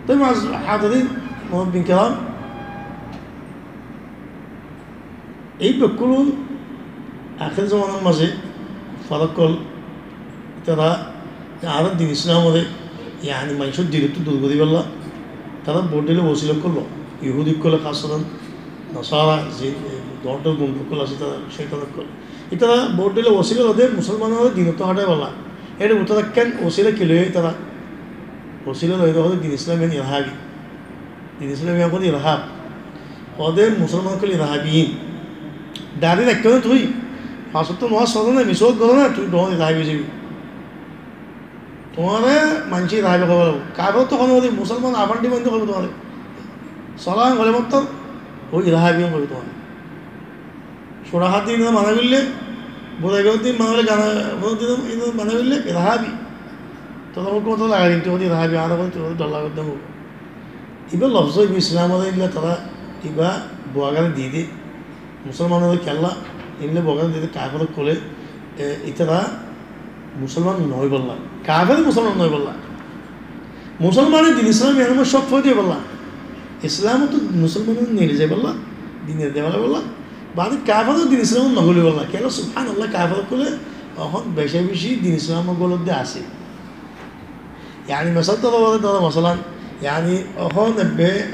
طيب مع حاضرين مربين كرام এই বকুলুন আখের জমানার মাঝে ফরকল তারা আরো দিন ইসলামে ইয়ানি মানুষের দূরত্ব দূর করি বললা তারা বোর্ডেলে ওসিলা করলো ইহুদি করলে খাসরান নসারা যে দরটার বন্ধুকল আছে তারা সেইটার করল তারা বোর্ডেলে ওসিলা ওদের মুসলমানের দিনত হাঁটায় বললা এটা উত্তরা কেন ওসিলা কিলো তারা ওসিলা লই ওদের দিন ইসলামের ইরহাবি দিন ইসলামিয়া করে ইরহাব ওদের মুসলমান করলে ইরহাবিহীন দাঁড়িয়ে রাখতে না তুই পাঁচত নোয়া সদ না মিশোত গেল না তুই ডোয়া রাহাবি যাবি তোমার মানুষই রাহাবি খাবার কারো তো কোনো মুসলমান আবান্ডি বন্ধ করবো তোমার সলাম হলে মত ওই রাহাবি করবো তোমার সোনা হাত দিন মানা করলে বোধ দিন মানা হলে গানা দিন মানা করলে রাহাবি তোর মতো লাগা দিন তুই রাহাবি আর তোর ডলার দাম এবার লফজ ইসলাম তারা এবার বোয়াগারে দিয়ে দিই মুসলমানদের খেলা এমনি বগান দিতে কাফের কোলে ইতারা মুসলমান নয় বললাম কাফের মুসলমান নয় বললাম মুসলমানের দিন ইসলাম এরকম সব ফয় দিয়ে বললাম ইসলামও তো মুসলমানের নিয়ে যায় বললাম দিনের দেওয়ালে বললাম বাদে কাফেরও দিন ইসলাম নগলি বললাম কেন সুবহান আল্লাহ কাফের কোলে এখন বেশি বেশি দিন ইসলামের গোলব্দে আসে يعني مثلا ترى مثلا يعني এখন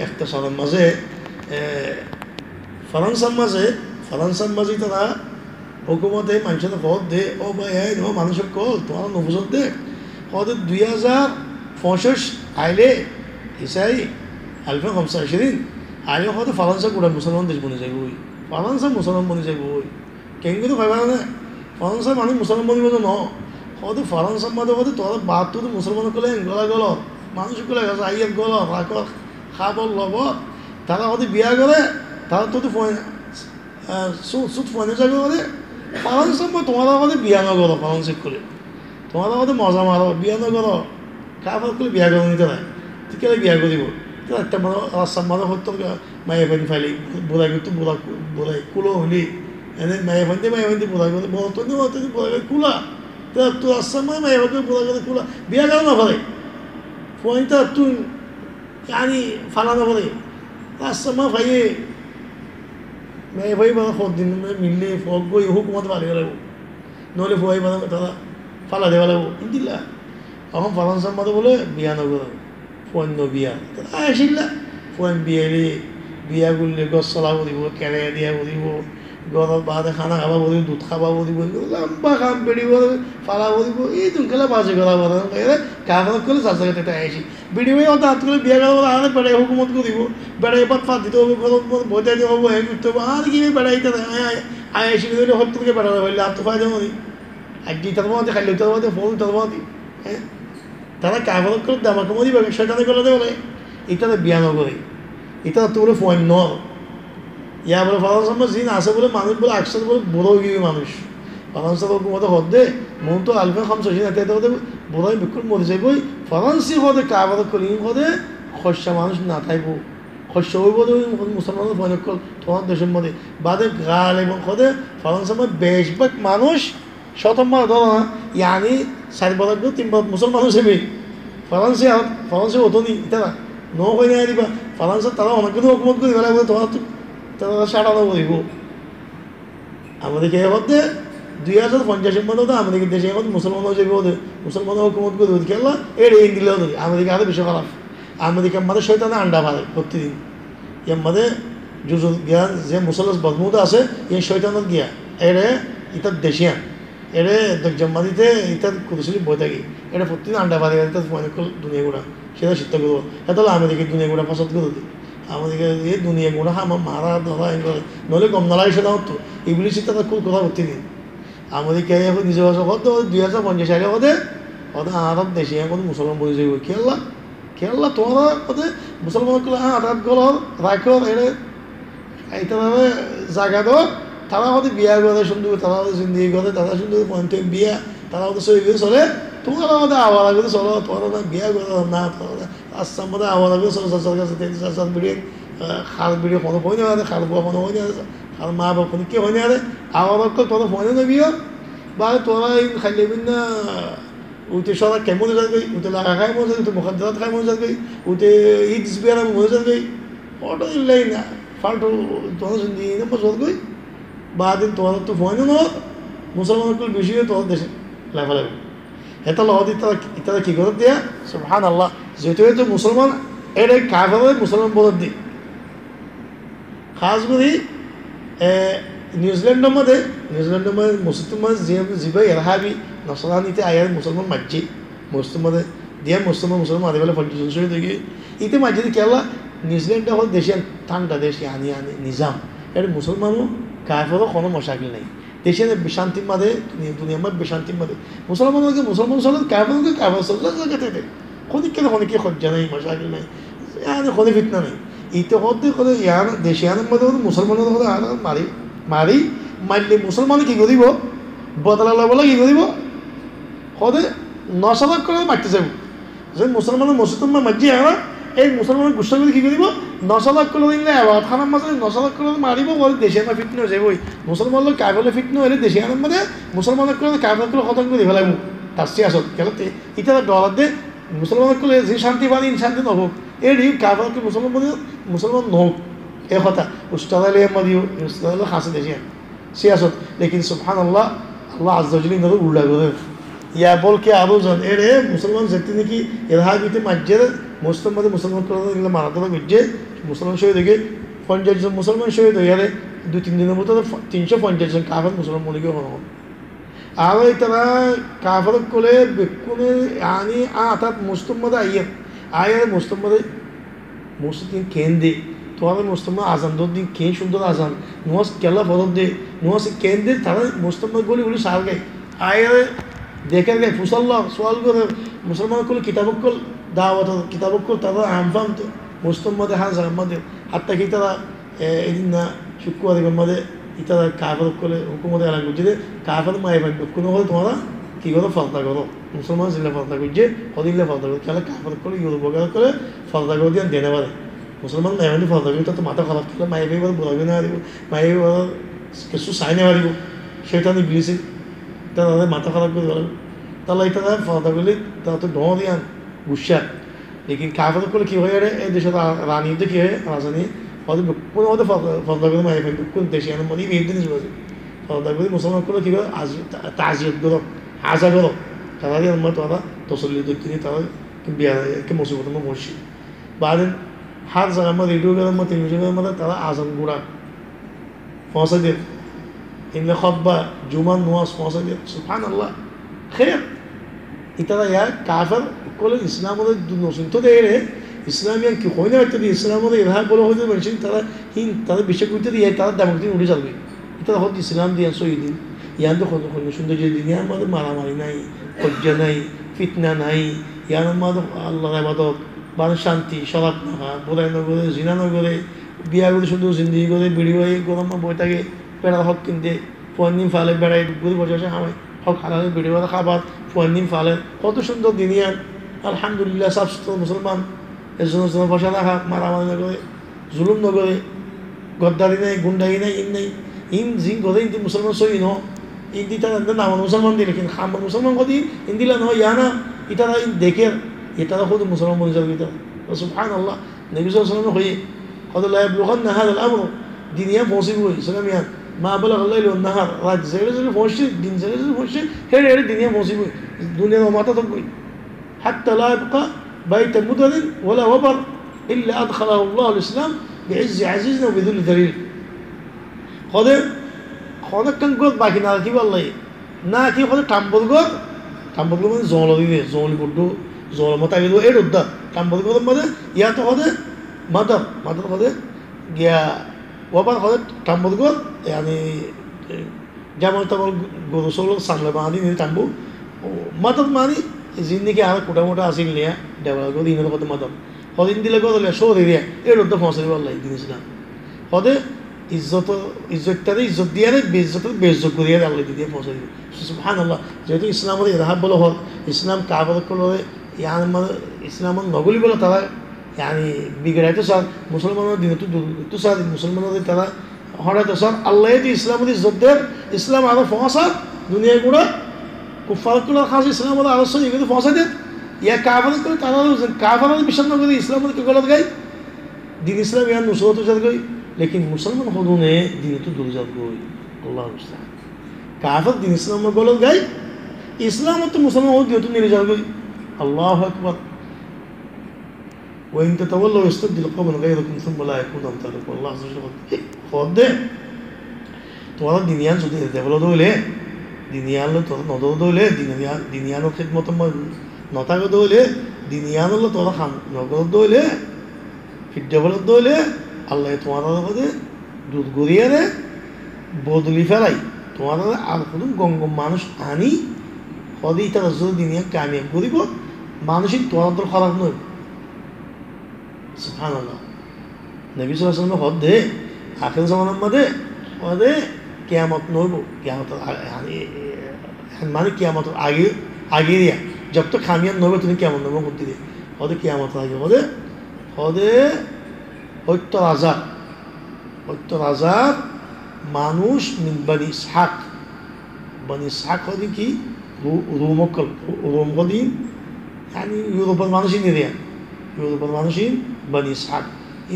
اختصارا মাঝে ফরান্সার মাঝে তারা হুকুমতে মানুষের ভোট দে ও ভাই তোমার মানুষের কল তোমার নবুজত দে ওদের 2065 আইলে ইসাই আলফা 25 আইলে হয়তো ফরান্সা গোটা মুসলমান দেশ বনে যাবে ওই ফরান্সা মুসলমান বনে যাবে ওই কেন কিন্তু ভাইবা না ফরান্সার মানুষ মুসলমান বনিব ন হয়তো ফরান্সার মাঝে হয়তো তোরা বাদ তো মুসলমান করলে গলা গল মানুষ করলে আইয়ার গল রাখ খাবল লব তারা হয়তো বিয়া করে তারা তো সুদ ফোনে যাবে বলে ফরান্স তোমার আমাদের বিয়া না করো ফরান্সিক করে তোমার আমাদের মজা মারো বিয়া না করো কাপড় করে বিয়া করে নিতে হয় ঠিক আছে বিয়া করিব একটা মানে রাস্তার মানে হতো মায়ে ফানি ফাইলি বোড়াই করতো বোড়াই কুলো হলি এনে মায়ে ফানতে বোড়াই করে বলতো বোড়াই কুলা তো রাস্তার মানে মায়ে ফানতে বোড়াই করে কুলা বিয়া করে না ফলে ফোনটা তুই আনি ফালানো ফলে রাস্তার মা ভাইয়ে মেয়ে ভাই বাধা খোঁজ দিন মিললে ফক গই হুকুমত পালি লাগবো নহলে ভাই বাধা তারা ফালা দেওয়া লাগবো ইন্দিল্লা এখন ফরান্সার মতো বলে বিয়া নগর ফোন বিয়া আসিল্লা ফোন বিয়া করলে গছ চলাব দিব কেৰায়া দিয়া দিব গরত বাদে খানা খাবা দিব দুধ খাবা দিব লম্বা কাম বেড়িব ফালাব দিব এই তুমকেলা বাজে করা কাগজ করলে চার জায়গাতে এটা আসি বিড়ি ভাই অত হাত করে বিয়া করা আরে বেড়াই হুকুমত করে দিব বেড়াই পাত ফাত দিতে হবে বজাই দিতে হবে হে করতে হবে আর কি বেড়াইতে আয় আসি দিলে হত থেকে বেড়াতে পারলে আর তো ফায়দা মনে আর গীতার মধ্যে খাইলে তার মধ্যে ফোন তার মধ্যে হ্যাঁ তারা কাগজ করে দামা কমো দিবে সেটাতে করে দেবে এটাতে বিয়া নকরে এটা তো বলে ফোন ন ইয়া বলে ফরান্সার জিন আছে বলে মানুষ বলে একসাথে বলে বড় গিয়ে মানুষ ফরান্সার হুকুমতে হদ্দে মন তো আলফা খাম সচিন এতে হতে বড়ই বিকুল মরে যাইবই ফরান্সি হদে কাবাদ করি হদে শস্য মানুষ না থাকব শস্য হইব মুসলমানের ফোন তোমার দেশের মধ্যে বাদে গাল এবং হদে ফরান্সের মধ্যে বেশিরভাগ মানুষ শতম্বার ধরো না ইয়ানি 4 বছর 3 বছর মুসলমান হিসেবে ফরান্সে হতো নি তারা ন হয়ে নেয় দিবা ফরান্সের তারা অনেকগুলো হুকুমত করে গেলে তোমার তারা সাড়ানো বলিব আমাদেরকে হতে 2050 মধ্যে আমাদের দেশে এখন মুসলমান হয়ে যাবে ওদের মুসলমান হুকুমত করে ওদের খেলা এর এই দিলে ওদের আমাদেরকে আরও বেশি খারাপ আমাদেরকে আমাদের শয়তানে আন্ডা মারে প্রতিদিন আমাদের গিয়া যে মুসলমান বদমুদ আছে এই শয়তানত গিয়া এরে ইতার দেশিয়ান এরে জম্মাদিতে ইতার কুরুশলি বই থাকি এটা প্রতিদিন আন্ডা মারে এটা দুনিয়া গুড়া সেটা চিন্তা করবো এটা হলো আমাদেরকে দুনিয়া গুড়া পছন্দ করে দিই আমাদেরকে এই দুনিয়া গুণা আমার মারা ধরা করে নইলে কম নালাগে সেটা হতো এগুলি চিন্তা তার খুব কথা করতে দিন আমাদেরকে এখন নিজে ভাষা হতো 2050 সালে হতে ওদের আরব দেশে এখন মুসলমান বলে যাইব খেলা তোমরা ওদের মুসলমান আটাত গল রাখো এর এইভাবে জায়গা দো তারা হতে বিয়া করে সুন্দর তারা হতে জিন্দিগি করে তারা সুন্দর পয়েন্টে বিয়া তারা হতে সই করে চলে তোমরা আমাদের আওয়াজ করে চলো তোমরা বিয়া করে না তোমরা আসাম মধ্যে আওয়াজ করে চলো চাচার কাছে 3-4 বিড়ি খাল বিড়ি কোনো হয় না খাল বুয়া কোনো হয় না খাল মা বাবা কোনো কে হয় না আওয়াজ করে তোরা ফোনে নেবিও বা তোরা খাইলে না উঠে সদা কেমন যাবে উঠে লাগা খাই মনে যাবে উঠে মুখাদ্দাত খাই মনে যাবে উঠে ঈদ বিয়ার মনে যাবে অটো ইল্লাই না ফাল্টু তোমার জিন্দিগি না মজা গই বাদিন তোমার তো ফোন না মুসলমানগুলো বেশি তোমার দেশে লেভেলেবে এটা লহ ইত্যাদি কী করে দিয়া সুবহানাল্লাহ যেহেতু মুসলমান এটা কাফের মুসলমান বলার দিক খাস করে নিউজিল্যান্ডের মধ্যে মুসলমান যিবাই এরহাবি নসরানিতে আয়ার মুসলমান মাঝি মুসলমান দিয়া মুসলমান আদি বেলা পঞ্চাশ শহীদ হয়ে ইতে মাঝে কেলা নিউজিল্যান্ডে হল দেশের ঠান্ডা দেশ আনি নিজাম এটা মুসলমানও কাফেরও কোনো মশাকিল নেই দেশের শান্তির মাঝে দুনিয়ার মধ্যে শান্তির মাঝে মুসলমানকে মুসলমান চলেন কাফেরকে কাফের চলতে খনিকে সজ্জা নেই মশাকিল নেই খনি ফিতনা নেই ইতে হতে করে ইয়ার দেশিয়ানের মধ্যে মুসলমানের মধ্যে মারলে মুসলমানে কী করিব বদলা লবলে কী করিব হতে নশালাক করে মারতে যাব যে মুসলমানের মুসলমান মাঝি আমরা এই মুসলমানের গুসা করে কী করিব নশালাক করে দিলে আবার খানার মাঝে নশালাক করে মারিব বলে দেশিয়ানা ফিটন হয়ে যাবই মুসলমান লোক কাফেলে ফিটন হলে দেশিয়ানের মধ্যে মুসলমানের করে কাফেল করে খতম করে ফেলাইব তার সে আসত খেলতে ইটা ডলার দিয়ে মুসলমান করলে যে শান্তি পানি শান্তি নহোক এটি কাফেরকে মুসলমান নহোক এ কথা উস্তাদালে মারিও উস্তাদালে হাসে দেশিয়ান সে আসত লেকিন সুবহানাল্লাহ আল্লাহ আজ্জাওয়াজাল ইনারে উল্টা করে ইয়া বলকে আরও জান এর মুসলমান যেতে নাকি এরহাবিতে মাঝের মুসলমান করে মারাতে মির্জে মুসলমান শহীদ হয়ে 50 জন মুসলমান শহীদ হয়ে গেলে 2-3 দিনের মতো 350 জন কাফের মুসলমান মনে হল আর তারা কাফের কোলে বেকুনে আনি আতাত মুস্তম্মদে আয়ার মুস্তম্মদে মুসলিম কেন্দ্রে তোমাদের মুস্তম্মদ আজান দিন কে সুন্দর আজান নোয়াজ কেলা ফরত দে নোয়াজ কেন্দ্রে তারা মুস্তম্মদ গলি সার গায় আয়ার দেখে গায় ফুসাল্লাহ সোয়াল করে মুসলমান করলে কিতাবকল দাওয়াত কিতাবকল তারা আমফাম তো মুস্তম্মদে হাজার হাত্তা কি তারা এদিন না শুক্রবার মধ্যে ইতারা কাফের করলে হুকুমতে এলাকা করছে যে কাফের মায়ে ভাই কোনো হলে তোমরা কী করো ফলতা করো মুসলমান ছেলে ফলতা করছে হদিলে ফলতা করে খেলে কাফের করে ইউরোপকার করে ফলতা করে দিয়ে দেনে পারে মুসলমান মায়ে ভাই ফলতা করি তো মাথা খারাপ খেলে মায়ে ভাই বোঝাবে না পারিব মায়ে ভাই কিছু চাই না পারিব সেটা নিয়ে বিলিছে তাদের মাথা খারাপ করে পারবে তাহলে এটা ফলতা করলে তারা তো ঢো দিয়ান গুসা লেকিন কাফের করলে কী হয়ে যায় এই দেশের রানীতে কী হয় রাজধানী কোনো মধ্যে ফলতা করে মায়ে ভাই কোন দেশে এর মধ্যে এই জিনিস বলছে ফলতা করে মুসলমান করলে কী করে তাজিয়ত করো আজা করো তারা দিয়ে আমরা তারা তসল্লি দক্ষিণে তারা বিয়ারকে মুসিবত মসজিদ বাদেন হার জায়গার মধ্যে রেডিও গেলার মধ্যে টেলিভিশনের মধ্যে তারা আজান গুড়া পৌঁছে দেন এমনি খব্বা জুমান নোয়াজ পৌঁছে দেন সুবহানাল্লাহ খের ইতারা ইয়ার কাফের করলে ইসলামের নসিন তো দেয় ইসলামিয়ান কি হয় না একটা দিয়ে ইসলামের এভাবে বলে হয়তো মানুষ তারা বিশ্বাস করতে দিয়ে তারা দামক দিন উঠে যাবে এটা হয়তো ইসলাম দিয়ে শহীদ দিন ইয়ান তো সৌন্দর্য দিন ইয়ার মধ্যে মারামারি নাই লজ্জা নাই ফিতনা নাই ইয়ার মধ্যে আল্লাহ আবাদত মানে শান্তি শরাব না বোলাই নগরে জিনা নগরে বিয়া করে সুন্দর জিন্দিগি করে বিড়ি হয়ে গরম বই থাকে বেড়ার হক কিনতে ফুয়ান্নিম ফালে বেড়াই ঘুরে বসে বসে হামাই হক হালালে বিড়ি বেড়া খাবার ফুয়ান্নিম ফালে কত সুন্দর দিন ইয়ান আলহামদুলিল্লাহ সাফ সুতরা মুসলমান এর জন্য বসা রাখা মারামারি না করে জুলুম নগরে গদ্দারি নাই গুন্ডাই নাই ইন জিন করে ইন্দি মুসলমান সই ন ইন্দি তারা নাম মুসলমান দিলে কিন্তু খাম্বার মুসলমান কদি ইন্দিলা নয় ইয়ানা ইতারা দেখে এটারা খুদ মুসলমান বলে যাবে এটা সুবহানাল্লাহ নবী সাল্লাল্লাহু আলাইহি ওয়াসাল্লাম হয়ে قد لا يبلغن هذا الامر دنيا موسيقى اسلاميا ما بلغ الليل والنهار রাত জেলে জেলে ফসে দিন জেলে জেলে ফসে হেরে দুনিয়া موسيقى দুনিয়া মাথা তো কই حتى لا يبقى بيت مدن ولا وبر الا ادخله الله الاسلام بعز عزيزنا وبذل ذليل خد كان قد باقي না কি বললাই না কি খোদে টাম্বল মানে জল দিবে জল বড় জল মত আগে এর উদ্দা টাম্বল গদ মধ্যে ইয়া তো খোদে মাদার খোদে গিয়া ওবার খোদে টাম্বল গদ يعني যেমন তেমন গরু সল সামলে বাঁধি নিয়ে টাম্বু মাদার মানে জিন্দিগি আর কোটা মোটা আসিল নিয়ে দেওয়া গদ ইনের কথা মাদার খদিন দিলে গদলে শো দিয়ে এর উদ্দা ফসল বললাই জিনিসটা খোদে ইজ্জতটারে ইজ্জত দিয়ে বেজ্জতের বেজ্জত করিয়ে আল্লাহ দিয়ে পৌঁছে দিবে সুবহানাল্লাহ যেহেতু ইসলামের এরাহাব বলে হল ইসলাম কাবার করে ইয়ান মানে ইসলামের নগলি বলে তারা yani বিগড়াইতে স্যার মুসলমানের দিনে তো স্যার মুসলমানদের তারা হঠাৎ স্যার আল্লাহ যে ইসলামের ইজ্জত দেন ইসলাম আরো ফসা দুনিয়া গুড়া কুফারকুল্লাহ খাস ইসলামত আলোচনা এগুলো পৌঁছা দেন ইয়া কাফার করে তারা কাফার বিশ্বাস না করে ইসলামত কে গলত গাই দিন ইসলাম ইয়ার নুসরত যাত গই লেকিন মুসলমান হদুনে দিন তো দূর যাত গই আল্লাহ মুস্তান কাফার দিন ইসলাম গলত গাই ইসলাম তো মুসলমান হদ দিও তো নিয়ে যাত গই আল্লাহু আকবার وإن تتولوا يستبدل قوما غيركم ثم لا يكونوا أمثالكم الله عز وجل خود তোমার দিনিয়ান যদি ডেভেলপ হইলে দিনিয়ানলো তোর নদর হইলে দিনিয়ানোর খেদমত নতাগত হইলে দিনিয়ানলো তোর খান নগদ হইলে ফিট ডেভেলপ হইলে আল্লাহ তোমার মধ্যে দুধ গড়িয়ে রে বদলি ফেলাই তোমার আর কোনো গঙ্গম মানুষ আনি সদি তার যদি দিনিয়ান কামিয়াব করিব মানুষই তোমার খারাপ নয় সুবহানাল্লাহ নবী সাল্লাল্লাহু আলাইহি ওয়াসাল্লাম হদে আখির জামানার মধ্যে হদে কিয়ামত নইব কিয়ামত মানে কিয়ামতের আগে দিয়া जब तक खामियां नइब তুমি কিয়ামত নইব করতে দে হদে কিয়ামত আগে হদে হত্য আযাব মানুষ মিন বনি ইসহাক হদে কি রোম গদিন يعني ইউরোপের মানুষই নিরিয়া ইউরোপের মানুষই বনি ইসহাক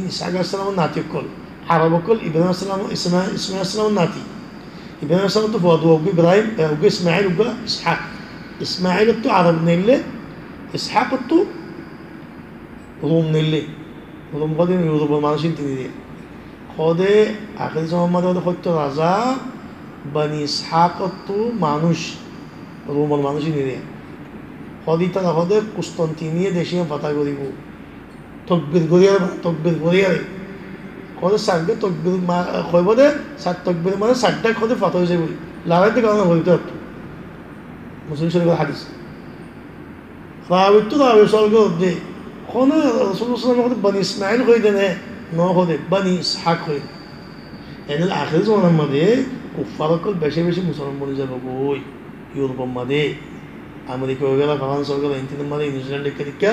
ইসহাক আলাইহিস সালামের নাতি কল আরব কল ইব্রাহিম ইসমাঈল নাতি ইব্রাহিম সালাম তো ফুয়াদ ওগো ইব্রাহিম ওগো ইসমাঈল ওগো ইসহাক ইসমাঈল তো আরব নিলে ইসহাক তো রোম নিলে রোম গদিন ইউরোপের মানুষই তিনি দিয়ে খদে আখির জামানার মধ্যে হত্য রাজা বনি ইসহাক তো মানুষ রোমের মানুষই নিয়ে হদি তারা হদে কুস্তন্তিনিয়ে দেশে ফাতা করিব তকবির গড়িয়ারে হদে সারবে তকবির কইব দে সাত তকবির মানে সাতটা হদে ফাতা হয়ে যাবে লাগাইতে কারণে হইতে হতো মুসলিম শরীফের হাদিস রাবিত স্বর্গ দে কোনো রাসূলুল্লাহ বনি ইসমাঈল হয়ে দেনে ন হদে বনি ইসহাক হয়ে এদের আখির জামানার মধ্যে কুফারকল বেশি বেশি মুসলমান বনে যাবে বই ইউরোপের মধ্যে আমেরিকা হয়ে গেল ফ্রান্স হয়ে গেল ইন্ডিয়ার মধ্যে নিউজিল্যান্ড দিকে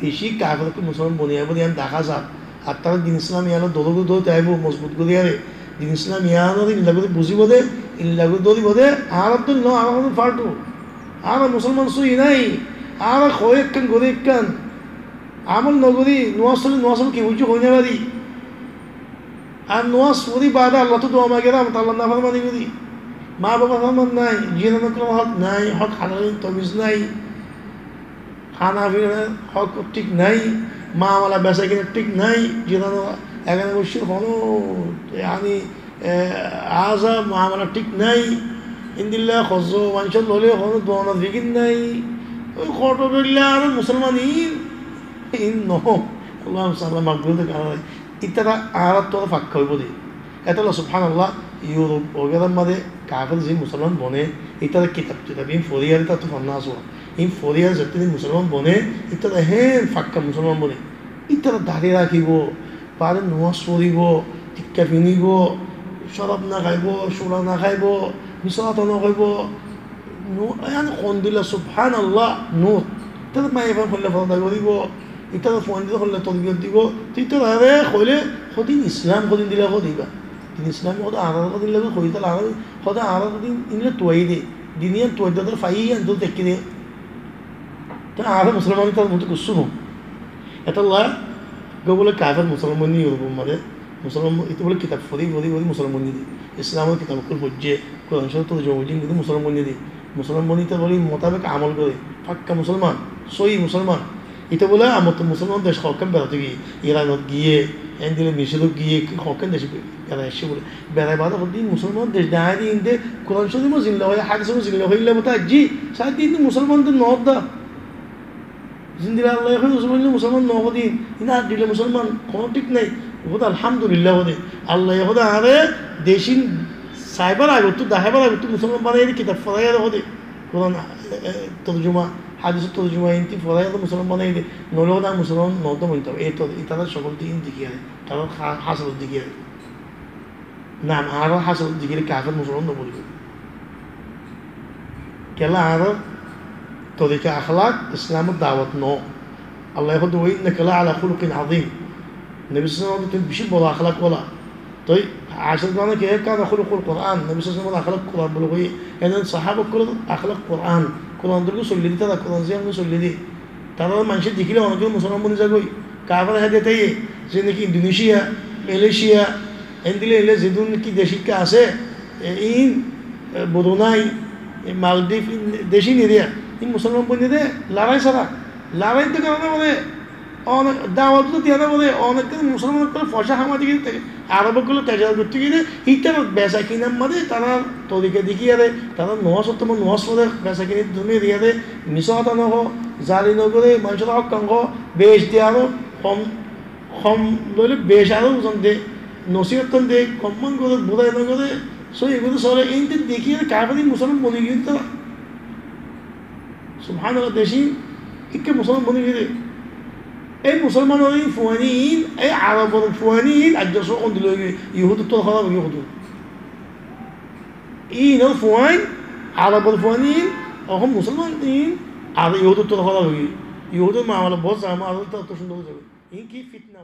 বেশি কাফেরকে মুসলমান বনে যাবে ইয়ান দেখা যাক আর তারা দিন ইসলাম ইয়ানো দৌড় দৌড়তে আইব মজবুত করে আরে দিন ইসলাম ইয়ানো ইল্লাগুলো বুঝিব দে ইল্লাগুলো দৌড়িব দে আর তো ন আমার ফাল্টু আর মুসলমান সুই নাই আর কয়েকখান গড়ে একখান আমল নগরী নোয়াশলে কি বুঝছো হই না বাড়ি আর নোয়াজ পড়ি বাদা আল্লাহ তো দোয়া মাগে রাম আল্লাহ না ফরমানি করি মা বাবা ফরমান নাই জিনানো কোনো হক নাই হক হালাল তমিজ নাই খানা ফিরে হক ঠিক নাই মা আমালা বেচা কিনা ঠিক নাই জিনানো এখানে বসে হলো আমি আজা মা আমালা ঠিক নাই ইন্দিল্লা খজ মানুষের হলে হলো দোয়ানা ফিকির নাই ওই খটো রইলা আর মুসলমান ইন নহ আল্লাহ সাল্লাহ মাকবুলতে কারণ ইত্যাদা আর তোরা ফাঁকা হইব দে এটা হলো সুবহানাল্লাহ ইউরোপ ওগেরার মধ্যে কাফের যে মুসলমান বনে ইত্যাদা কিতাব ইন ফরিয়ারে তা তো ফান্না আসো ইন ফরিয়ার যতদিন মুসলমান বনে ইত্যাদা ফাঁকা মুসলমান বনে ইত্যাদা দাঁড়িয়ে রাখিব পারে নোয়াজ পড়িব টিক্কা পিন্ধিব শরাব না খাইব সোলা না খাইব মিছলাত নকৰিব কন্দিলা সুবহানাল্লাহ নূর ইত্যাদা মায়ে এবার হলে ফলদা করিব ইত্যাদা ফোন দিতে হলে তলবিয়ত দিব ইত্যাদা হলে সদিন ইসলাম সদিন দিলে দিবা দিন ইসলাম সদায় আধার সদিন লাগে সদিন আধার সদায় আধার সদিন ইনলে তোয়াই দে দিনিয়ান তোয়াই দাদার ফাই আনতো দেখি দে তা আধা মুসলমান তার মতো কুসু নো এটা বলে কাফের মুসলমান ইউরোপের মধ্যে মুসলমান এটা বলে কিতাব ফরি মুসলমান দি ইসলামের কিতাব পড়ছে কোরআন শরীফ তো জমিন কিন্তু মুসলমান দি মুসলমান তো বলি মোতাবেক আমল করে পাক্কা মুসলমান সহি মুসলমান এটা বলে আমার তো মুসলমান দেশ হকাম বেড়াতে গিয়ে ইরানত গিয়ে দিলে মিশরত গিয়ে হকাম দেশে বেড়ায় এসে বলে বেড়ায় বাধা দিন মুসলমান দেশ দাঁড়িয়ে দিন দে কোরআন শরীফ জিল্লা হয়ে হাদিস জিল্লা হইলে মতো জি সাত দিন মুসলমানদের নদ দা জিন্দিরা আল্লাহ এখন মুসলমান নহদিন ইনা দিলে মুসলমান কোনো ঠিক নাই ওটা আলহামদুলিল্লাহ হদে আল্লাহ হদে আরে দেশিন সাইবার আগত দাহেবার আগত মুসলমান বানাই কিতাব ফরাই হদে কোরআন তর্জমা হাদিস তর্জমা ইনতি ফরাই মুসলমান বানাই দে নলে হদে মুসলমান নদম হইতে হবে এই তো তারা সকল দিন দিকে তারা হাসল দিকে নাম আরো হাসল দিকে কাফের মুসলমান নবলিব কেলা আরো তরিকা আখলাক ইসলামের দাওয়াত ন আল্লাহ হদে ওই নকলা আলা খুলুকিন আযীম নবী সাল্লাল্লাহু আলাইহি ওয়াসাল্লাম বেশি বড় আখলাক বলা তো আসল মানে কে কান আখলুকুল কোরআন নবী সাল্লাল্লাহু আলাইহি আখলাক কোরআন বলে কই এজন সাহাবা কল আখলাক কোরআন কোরআন দুর্গ চলি দি তারা কোরআন জিয়াম চলি দি তারা মানুষ দেখিলে অনেকে মুসলমান বনি যাগই কাবার হাতে তাই যে নাকি ইন্দোনেশিয়া মালয়েশিয়া এন্দিলে এলে যেদুন কি দেশিকা আছে ইন বরুনাই মালদ্বীপ দেশি নিরিয়া ইন মুসলমান বনি দে লড়াই সারা লড়াই তো কারণে বলে অনেক দাওয়াত তো দিয়ে বলে অনেক মুসলমান করে ফসা হামাদি গিয়ে আরবগুলো তেজাল করতে গিয়ে ইটার বেচা কিনার মাঝে তারা তরিকে দেখিয়ে দেয় তারা নোয়াজ তোমার নোয়াজ করে বেচা কিনে তুমি দিয়ে দেয় মিশাতা নহ জারি নগরে মানুষের হক কাঙ্গ বেশ দিয়ে আরো কম কম লইলে বেশ আরো ওজন দে নসিহতন দে কম্মান করে বোধাই নগরে সো এগুলো চলে এইটা দেখিয়ে কারবারি মুসলমান বনে গিয়ে তারা সুবহানাল্লাহ দেশি ইকে মুসলমান বনে গিয়ে এই মুসলমান এই ফুয়ানিন এই আরবর ফুয়ানিন আজ সকল দিল ইহুদুর তো খারাপ ইহুদু ইন ফুয়াইন আরবর ফুয়ানিন এখন মুসলমান ইন আর ইহুদুর তো খারাপ ইহুদুর মা আমার বস আমার তো সুন্দর যাবে ইন কি ফিতনা